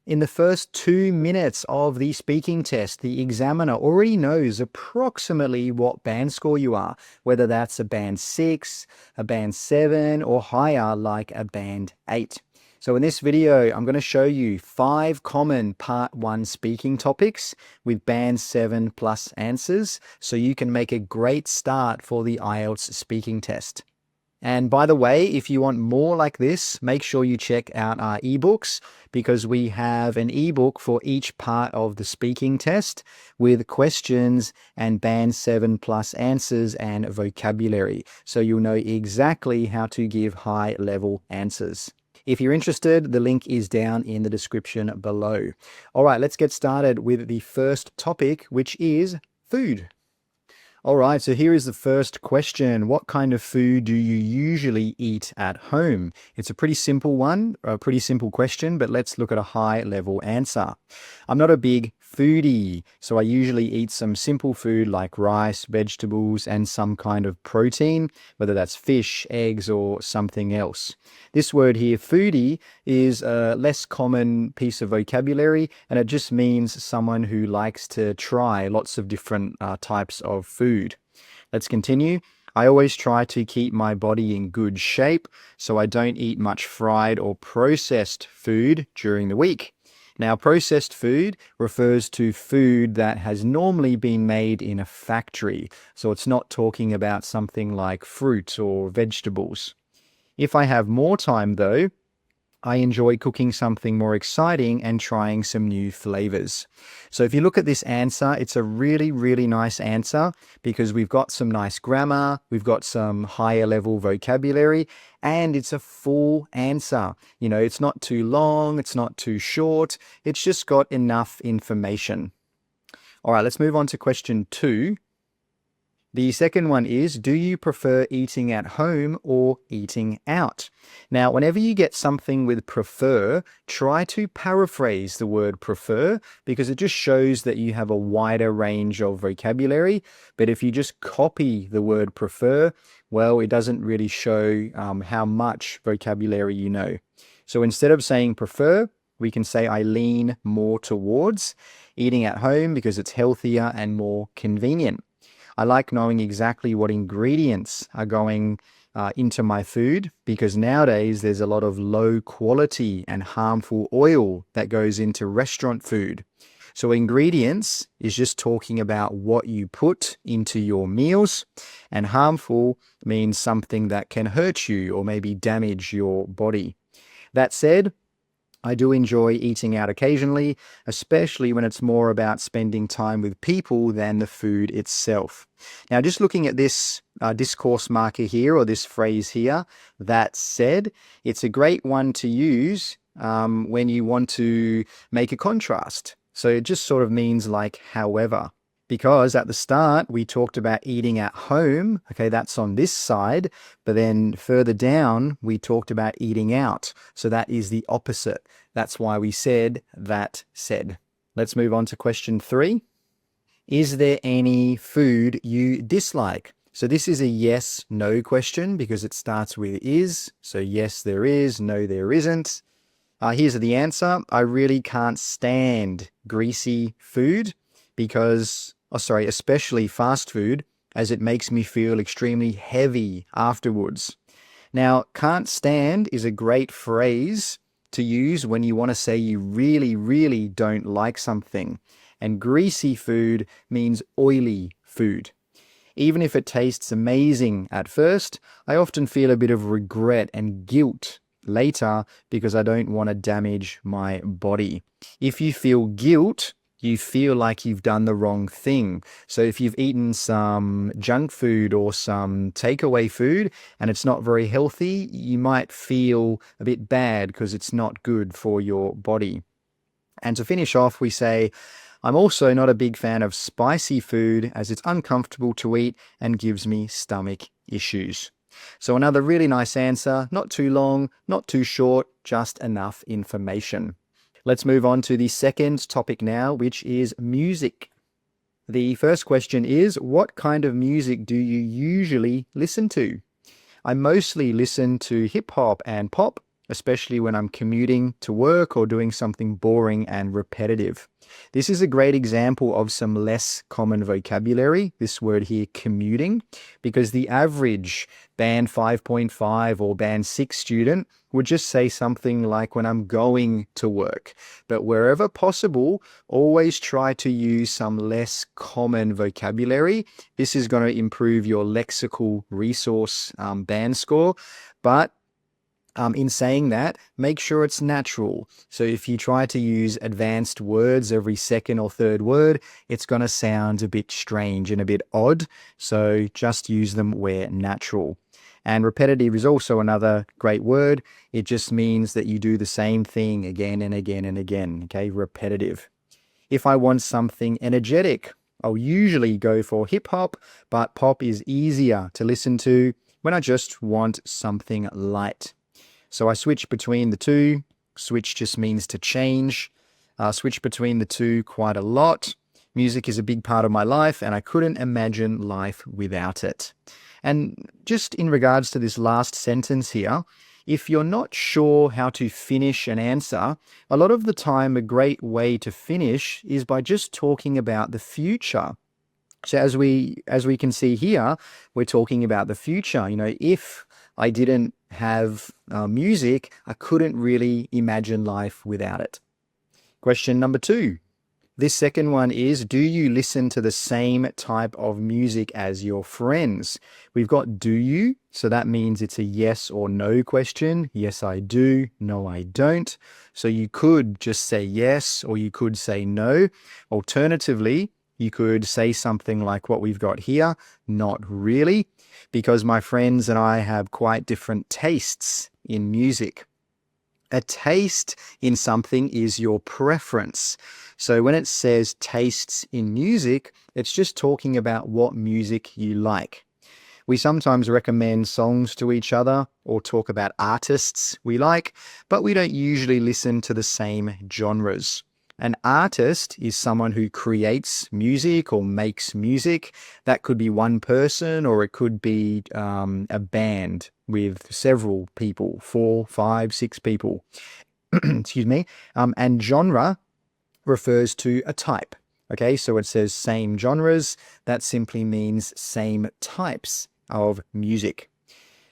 In the first 2 minutes of the speaking test, the examiner already knows approximately what band score you are, whether that's a band 6, a band 7, or higher like a band 8. So in this video, I'm going to show you 5 common Part 1 speaking topics with band 7 plus answers, so you can make a great start for the IELTS speaking test. And by the way, if you want more like this, make sure you check out our ebooks because we have an ebook for each part of the speaking test with questions and band 7 plus answers and vocabulary. So you'll know exactly how to give high level answers. If you're interested, the link is down in the description below. All right, let's get started with the first topic, which is food. All right, so here is the first question. What kind of food do you usually eat at home? It's a pretty simple one, a pretty simple question, but let's look at a high-level answer. I'm not a big foodie, so I usually eat some simple food like rice, vegetables, and some kind of protein, whether that's fish, eggs, or something else. This word here, foodie, is a less common piece of vocabulary, and it just means someone who likes to try lots of different types of food. Let's continue. I always try to keep my body in good shape, so I don't eat much fried or processed food during the week. Now, processed food refers to food that has normally been made in a factory, so it's not talking about something like fruit or vegetables. If I have more time, though, I enjoy cooking something more exciting and trying some new flavors. So if you look at this answer, it's a really, really nice answer because we've got some nice grammar, we've got some higher level vocabulary, and it's a full answer. You know, it's not too long, it's not too short, it's just got enough information. All right, let's move on to question 2. The second one is, do you prefer eating at home or eating out? Now, whenever you get something with prefer, try to paraphrase the word prefer because it just shows that you have a wider range of vocabulary. But if you just copy the word prefer, well, it doesn't really show how much vocabulary you know. So instead of saying prefer, we can say I lean more towards eating at home because it's healthier and more convenient. I like knowing exactly what ingredients are going into my food because nowadays there's a lot of low quality and harmful oil that goes into restaurant food. So ingredients is just talking about what you put into your meals, and harmful means something that can hurt you or maybe damage your body. That said, I do enjoy eating out occasionally, especially when it's more about spending time with people than the food itself. Now, just looking at this discourse marker here, or this phrase here, that said, it's a great one to use when you want to make a contrast. So it just sort of means like, however. Because at the start, we talked about eating at home. Okay, that's on this side. But then further down, we talked about eating out. So that is the opposite. That's why we said that said. Let's move on to question 3. Is there any food you dislike? So this is a yes, no question because it starts with is. So yes, there is. No, there isn't. Here's the answer. I really can't stand greasy food because, especially fast food, as it makes me feel extremely heavy afterwards. Now, can't stand is a great phrase to use when you want to say you really, really don't like something. And greasy food means oily food. Even if it tastes amazing at first, I often feel a bit of regret and guilt later because I don't want to damage my body. If you feel guilt, you feel like you've done the wrong thing. So if you've eaten some junk food or some takeaway food and it's not very healthy, you might feel a bit bad because it's not good for your body. And to finish off, we say, I'm also not a big fan of spicy food as it's uncomfortable to eat and gives me stomach issues. So another really nice answer, not too long, not too short, just enough information. Let's move on to the second topic now, which is music. The first question is, what kind of music do you usually listen to? I mostly listen to hip hop and pop, especially when I'm commuting to work or doing something boring and repetitive. This is a great example of some less common vocabulary, this word here, commuting, because the average band 5.5 or band 6 student would just say something like when I'm going to work. But wherever possible, always try to use some less common vocabulary. This is going to improve your lexical resource band score. But in saying that, make sure it's natural. So if you try to use advanced words every second or third word, it's going to sound a bit strange and a bit odd. So just use them where natural. And repetitive is also another great word. It just means that you do the same thing again and again and again. Okay, repetitive. If I want something energetic, I'll usually go for hip hop, but pop is easier to listen to when I just want something light. So I switch between the two. Switch just means to change. Switch between the two quite a lot. Music is a big part of my life, and I couldn't imagine life without it. And just in regards to this last sentence here, if you're not sure how to finish an answer, a lot of the time a great way to finish is by just talking about the future. So as we can see here, we're talking about the future. You know, if I didn't have music, I couldn't really imagine life without it. Question number 2. This second one is, do you listen to the same type of music as your friends? We've got do you, so that means it's a yes or no question. Yes, I do. No, I don't. So you could just say yes, or you could say no. Alternatively, you could say something like what we've got here, not really, because my friends and I have quite different tastes in music. A taste in something is your preference. So when it says tastes in music, it's just talking about what music you like. We sometimes recommend songs to each other or talk about artists we like, but we don't usually listen to the same genres. An artist is someone who creates music or makes music. That could be one person, or it could be a band with several people, 4, 5, 6 people. Excuse me. And genre refers to a type. Okay, so it says same genres. That simply means same types of music.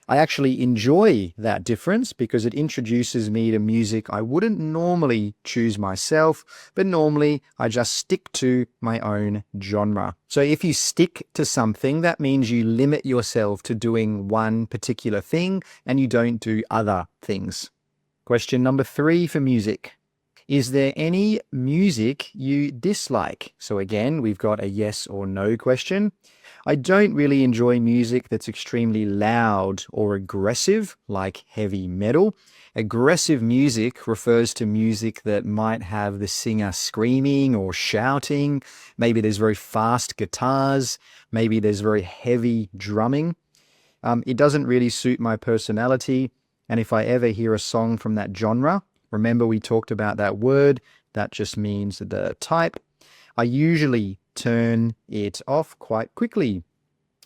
I actually enjoy that difference because it introduces me to music I wouldn't normally choose myself, but normally I just stick to my own genre. So if you stick to something, that means you limit yourself to doing one particular thing and you don't do other things. Question number 3 for music. Is there any music you dislike? So again, we've got a yes or no question. I don't really enjoy music that's extremely loud or aggressive, like heavy metal. Aggressive music refers to music that might have the singer screaming or shouting. Maybe there's very fast guitars. Maybe there's very heavy drumming. It doesn't really suit my personality. And if I ever hear a song from that genre, remember we talked about that word, that just means the type, I usually turn it off quite quickly.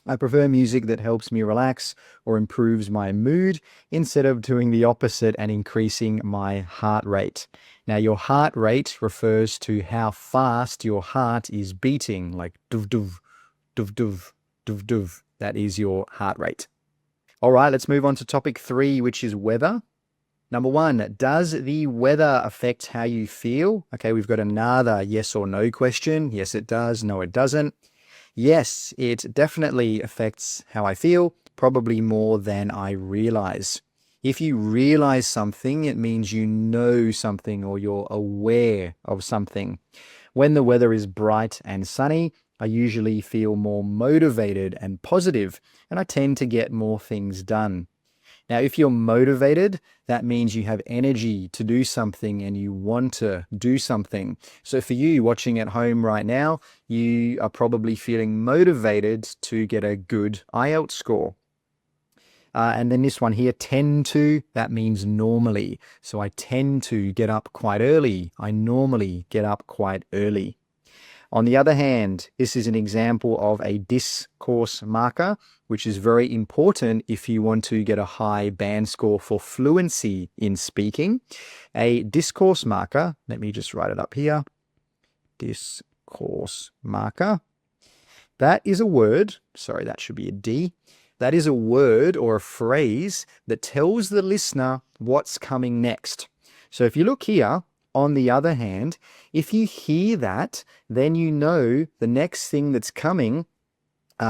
I prefer music that helps me relax or improves my mood instead of doing the opposite and increasing my heart rate. Now, your heart rate refers to how fast your heart is beating, like duv duv, duv duv, duv duv. That is your heart rate. All right, let's move on to topic 3, which is weather. Number 1, does the weather affect how you feel? Okay, we've got another yes or no question. Yes, it does. No, it doesn't. Yes, it definitely affects how I feel, probably more than I realize. If you realize something, it means you know something or you're aware of something. When the weather is bright and sunny, I usually feel more motivated and positive, and I tend to get more things done. Now, if you're motivated, that means you have energy to do something and you want to do something. So for you watching at home right now, you are probably feeling motivated to get a good IELTS score. And then this one here, tend to, that means normally. So I tend to get up quite early. I normally get up quite early. On the other hand, this is an example of a discourse marker, which is very important if you want to get a high band score for fluency in speaking. A discourse marker, let me just write it up here. Discourse marker. That is a word, sorry, that should be a D. That is a word or a phrase that tells the listener what's coming next. So if you look here, on the other hand, if you hear that, then you know the next thing that's coming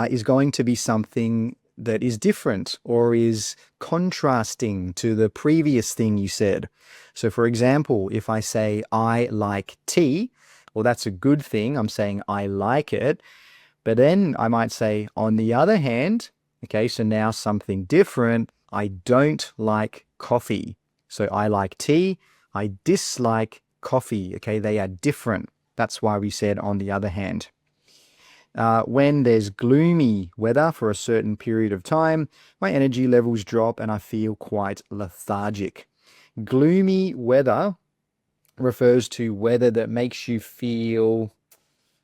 is going to be something that is different or is contrasting to the previous thing you said. So for example, if I say, I like tea, well, that's a good thing. I'm saying I like it. But then I might say, on the other hand, okay, so now something different. I don't like coffee. So I like tea. I dislike coffee. Okay, they are different. That's why we said on the other hand. When there's gloomy weather for a certain period of time, my energy levels drop and I feel quite lethargic. Gloomy weather refers to weather that makes you feel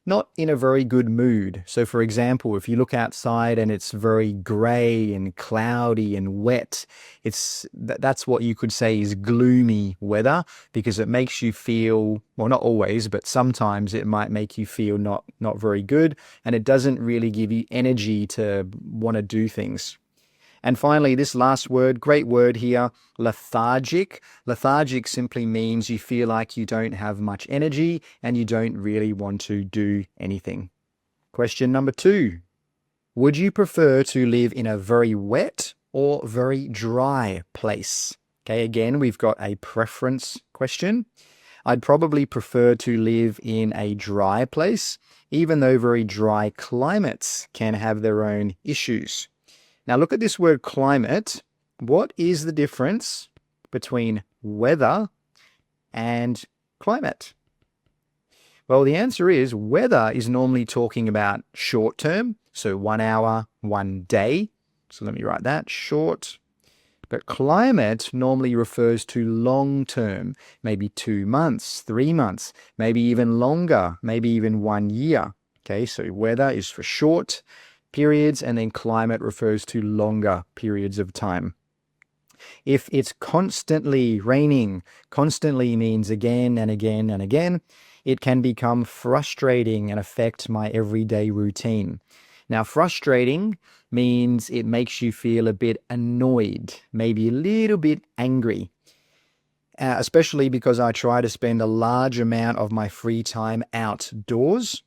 not in a very good mood. So for example, if you look outside and it's very gray and cloudy and wet, that's what you could say is gloomy weather, because it makes you feel, well, not always, but sometimes it might make you feel not very good, and it doesn't really give you energy to want to do things. And finally, this last word, great word here, lethargic. Lethargic simply means you feel like you don't have much energy and you don't really want to do anything. Question number 2. Would you prefer to live in a very wet or very dry place? Okay, again, we've got a preference question. I'd probably prefer to live in a dry place, even though very dry climates can have their own issues. Now look at this word climate. What is the difference between weather and climate? Well, the answer is weather is normally talking about short term, so 1 hour, 1 day. So let me write that, short. But climate normally refers to long term, maybe 2 months, 3 months, maybe even longer, maybe even 1 year. Okay, so weather is for short periods, and then climate refers to longer periods of time. If it's constantly raining, constantly means again and again and again, it can become frustrating and affect my everyday routine. Now, frustrating means it makes you feel a bit annoyed, maybe a little bit angry, especially because I try to spend a large amount of my free time outdoors.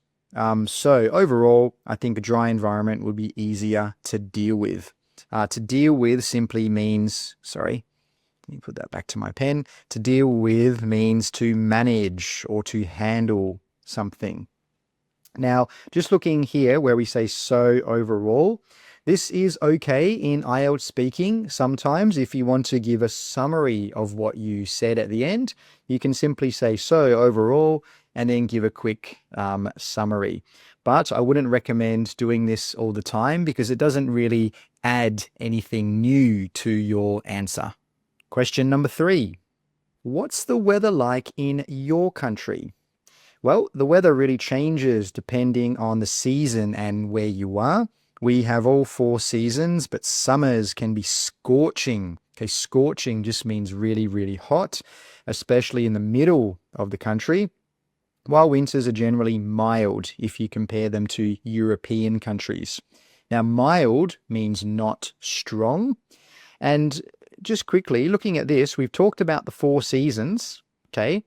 So overall, I think a dry environment would be easier to deal with. To deal with simply means, sorry, let me put that back to my pen. To deal with means to manage or to handle something. Now, just looking here where we say so overall, this is okay in IELTS speaking. Sometimes if you want to give a summary of what you said at the end, you can simply say so overall and then give a quick summary. But I wouldn't recommend doing this all the time because it doesn't really add anything new to your answer. Question number 3. What's the weather like in your country? Well, the weather really changes depending on the season and where you are. We have all 4 seasons, but summers can be scorching. Okay, scorching just means really, really hot, especially in the middle of the country, while winters are generally mild if you compare them to European countries. Now, mild means not strong. And just quickly, looking at this, we've talked about the 4 seasons, okay?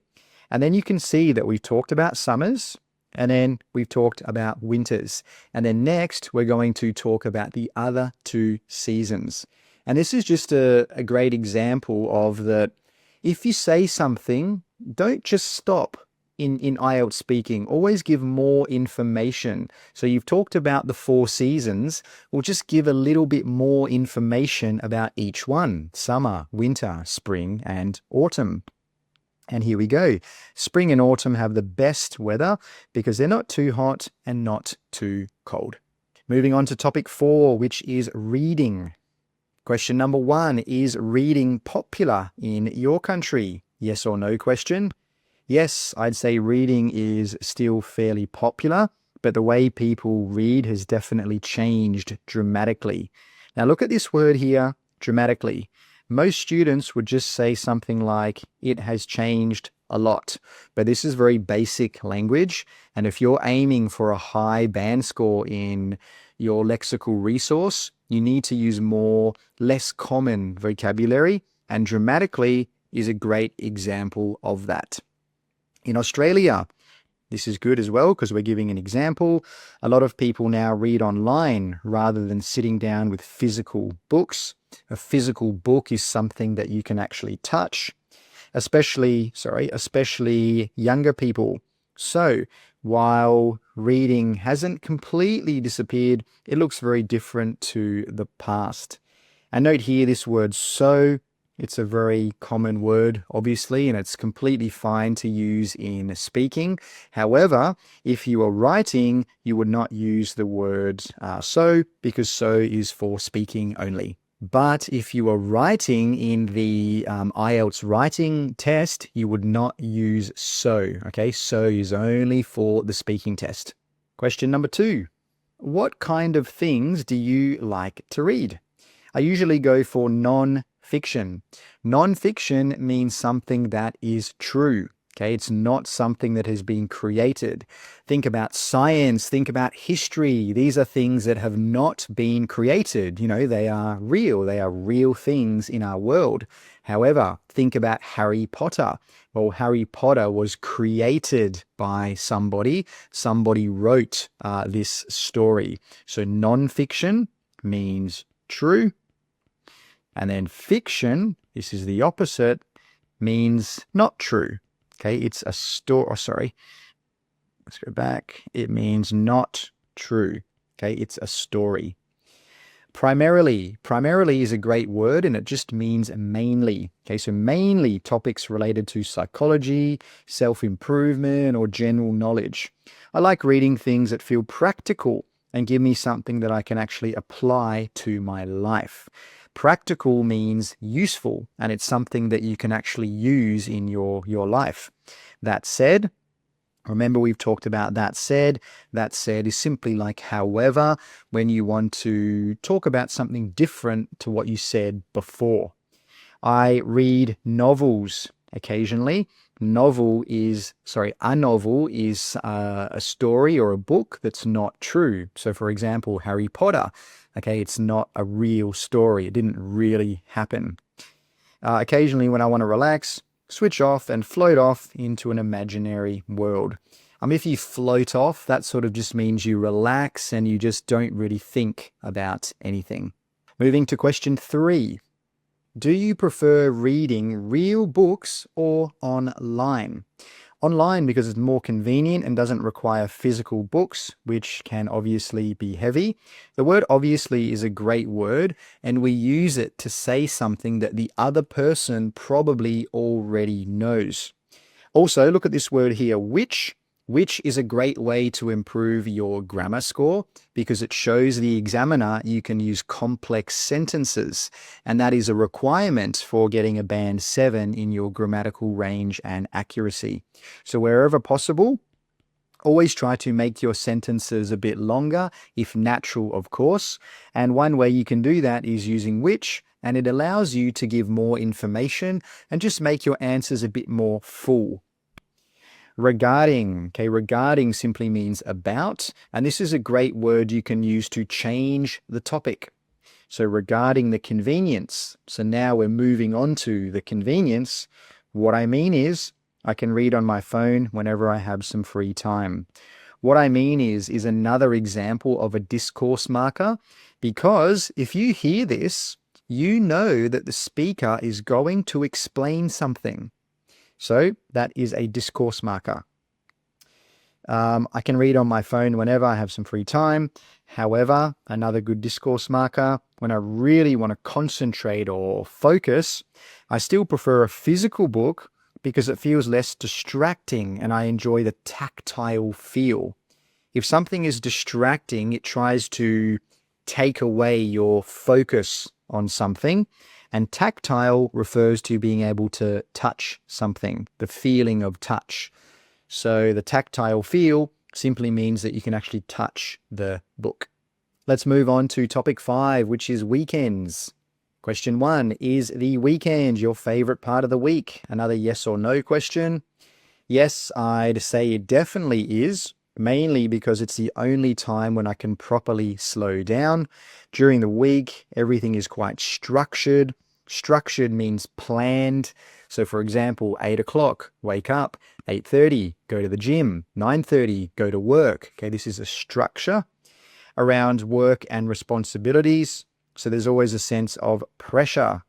And then you can see that we've talked about summers, and then we've talked about winters. And then next, we're going to talk about the other 2 seasons. And this is just a great example of that if you say something, don't just stop in IELTS speaking. Always give more information. So you've talked about the 4 seasons. We'll just give a little bit more information about each one. Summer, winter, spring, and autumn. And here we go. Spring and autumn have the best weather because they're not too hot and not too cold. Moving on to topic 4, which is reading. Question number 1, is reading popular in your country? Yes or no question. Yes, I'd say reading is still fairly popular, but the way people read has definitely changed dramatically. Now, look at this word here, dramatically. Most students would just say something like, it has changed a lot. But this is very basic language. And if you're aiming for a high band score in your lexical resource, you need to use more, less common vocabulary. And dramatically is a great example of that. In Australia, this is good as well because we're giving an example. A lot of people now read online rather than sitting down with physical books. A physical book is something that you can actually touch, especially younger people. So while reading hasn't completely disappeared, it looks very different to the past. And note here this word so. It's a very common word, obviously, and it's completely fine to use in speaking. However, if you are writing, you would not use the word so, because so is for speaking only. But if you are writing in the IELTS writing test, you would not use so. Okay, so is only for the speaking test. Question number 2. What kind of things do you like to read? I usually go for non-fiction. Non-fiction means something that is true. Okay, it's not something that has been created. Think about science, think about history. These are things that have not been created. You know, they are real things in our world. However, think about Harry Potter. Well, Harry Potter was created by somebody. Somebody wrote this story. So non-fiction means true. And then fiction, this is the opposite, means not true. Okay, it's a story. Let's go back. It means not true. Okay, it's a story. Primarily is a great word and it just means mainly. Okay, so mainly topics related to psychology, self-improvement, or general knowledge. I like reading things that feel practical and give me something that I can actually apply to my life. Practical means useful, and it's something that you can actually use in your life. That said, remember we've talked about that said. That said is simply like however, when you want to talk about something different to what you said before. I read novels occasionally. A novel is a story or a book that's not true. So for example, Harry Potter, okay, it's not a real story. It didn't really happen. Occasionally when I want to relax, switch off and float off into an imaginary world. If you float off, that sort of just means you relax and you just don't really think about anything. Moving to question 3. Do you prefer reading real books or online? Online because it's more convenient and doesn't require physical books, which can obviously be heavy. The word obviously is a great word, and we use it to say something that the other person probably already knows. Also, look at this word here, which is a great way to improve your grammar score because it shows the examiner you can use complex sentences, and that is a requirement for getting a band 7 in your grammatical range and accuracy. So wherever possible, always try to make your sentences a bit longer, if natural, of course. And one way you can do that is using which, and it allows you to give more information and just make your answers a bit more full. Regarding, okay, regarding simply means about, and this is a great word you can use to change the topic. So regarding the convenience, so now we're moving on to the convenience. What I mean is, I can read on my phone whenever I have some free time. What I mean is another example of a discourse marker, because if you hear this, you know that the speaker is going to explain something. So that is a discourse marker. I can read on my phone whenever I have some free time. However, another good discourse marker, when I really want to concentrate or focus, I still prefer a physical book because it feels less distracting and I enjoy the tactile feel. If something is distracting, it tries to take away your focus on something. And tactile refers to being able to touch something, the feeling of touch. So the tactile feel simply means that you can actually touch the book. Let's move on to topic 5, which is weekends. Question 1, is the weekend your favorite part of the week? Another yes or no question. Yes, I'd say it definitely is, mainly because it's the only time when I can properly slow down. During the week, everything is quite structured. Structured means planned. So for example, 8 o'clock, wake up. 8:30, go to the gym. 9:30, go to work. Okay, this is a structure around work and responsibilities. So there's always a sense of pressure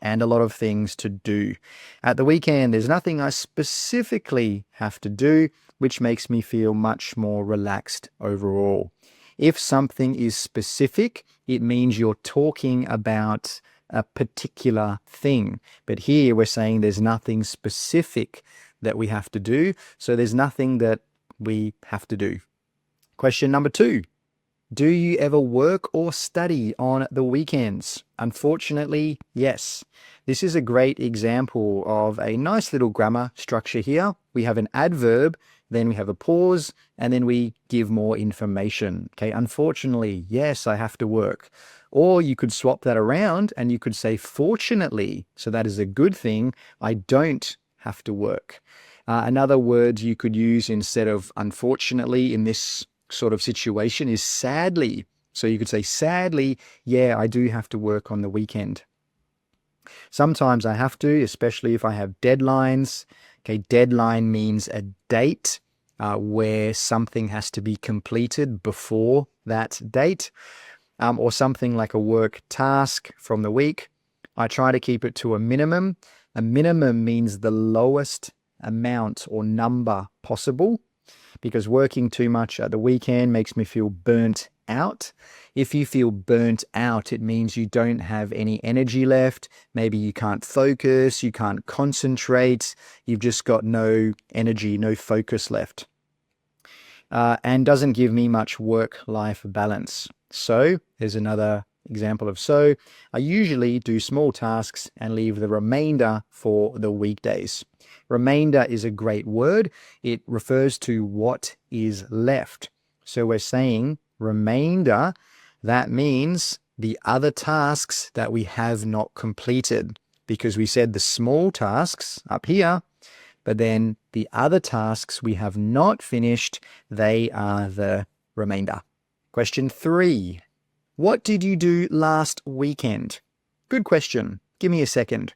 and a lot of things to do. At the weekend, there's nothing I specifically have to do, which makes me feel much more relaxed overall. If something is specific, it means you're talking about a particular thing. But here we're saying there's nothing specific that we have to do, so there's nothing that we have to do. Question number 2. Do you ever work or study on the weekends? Unfortunately, yes. This is a great example of a nice little grammar structure here. We have an adverb, then we have a pause, and then we give more information. Okay, unfortunately, yes, I have to work. Or you could swap that around and you could say fortunately. So that is a good thing. I don't have to work. Another word you could use instead of unfortunately in this sort of situation is sadly. So you could say sadly, yeah, I do have to work on the weekend. Sometimes I have to, especially if I have deadlines. Okay, deadline means a date where something has to be completed before that date, or something like a work task from the week. I try to keep it to a minimum. A minimum means the lowest amount or number possible, because working too much at the weekend makes me feel burnt out. If you feel burnt out, it means you don't have any energy left. Maybe you can't focus, you can't concentrate, you've just got no energy, no focus left. And doesn't give me much work-life balance. So there's another example of so. I usually do small tasks and leave the remainder for the weekdays. Remainder is a great word. It refers to what is left. So we're saying remainder, that means the other tasks that we have not completed, because we said the small tasks up here, but then the other tasks we have not finished, they are the remainder. Question 3. What did you do last weekend? Good question. Give me a second.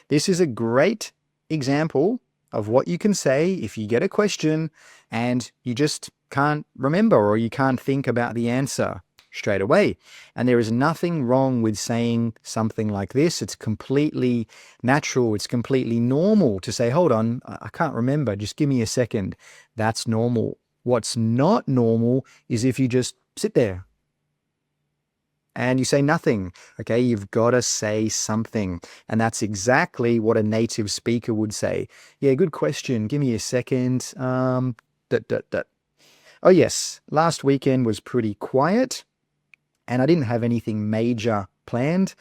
This is a great example of what you can say if you get a question and you just can't remember or you can't think about the answer straight away. And there is nothing wrong with saying something like this. It's completely natural. It's completely normal to say, hold on, I can't remember. Just give me a second. That's normal. What's not normal is if you just sit there and you say nothing. Okay, you've got to say something. And that's exactly what a native speaker would say. Yeah, good question. Give me a second. Oh, yes. Last weekend was pretty quiet and I didn't have anything major planned.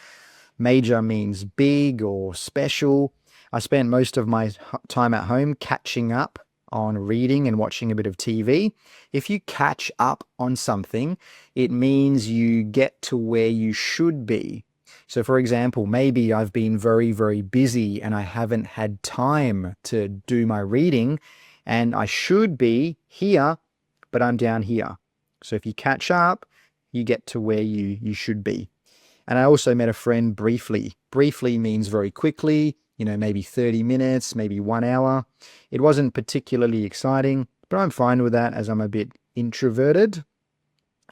Major means big or special. I spent most of my time at home catching up on reading and watching a bit of TV. If you catch up on something, it means you get to where you should be. So for example, maybe I've been very, very busy and I haven't had time to do my reading and I should be here, but I'm down here. So if you catch up, you get to where you should be. And I also met a friend briefly. Briefly means very quickly, maybe 30 minutes, maybe 1 hour. It wasn't particularly exciting, but I'm fine with that as I'm a bit introverted.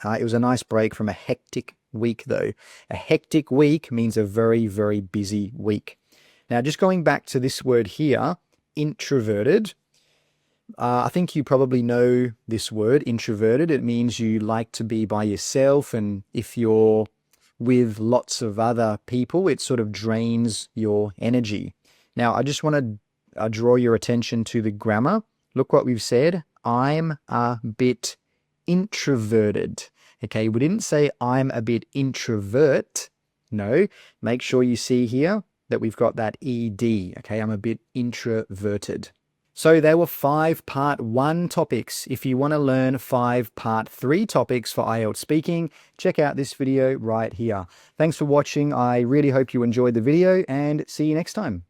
It was a nice break from a hectic week though. A hectic week means a very, very busy week. Now, just going back to this word here, introverted. I think you probably know this word, introverted. It means you like to be by yourself, and if you're with lots of other people, it sort of drains your energy. Now, I just want to draw your attention to the grammar. Look what we've said. I'm a bit introverted. Okay, we didn't say I'm a bit introvert. No, make sure you see here that we've got that ED. Okay, I'm a bit introverted. So there were 5 part 1 topics. If you want to learn 5 part 3 topics for IELTS speaking, check out this video right here. Thanks for watching. I really hope you enjoyed the video and see you next time.